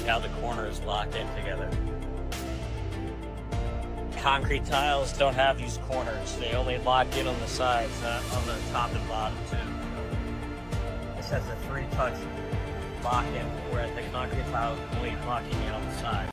See how the corners lock in together. Concrete tiles don't have these corners. They only lock in on the sides, not on the top and bottom too. This has a 3-touch lock-in, whereas the concrete tile is only locking in on the side.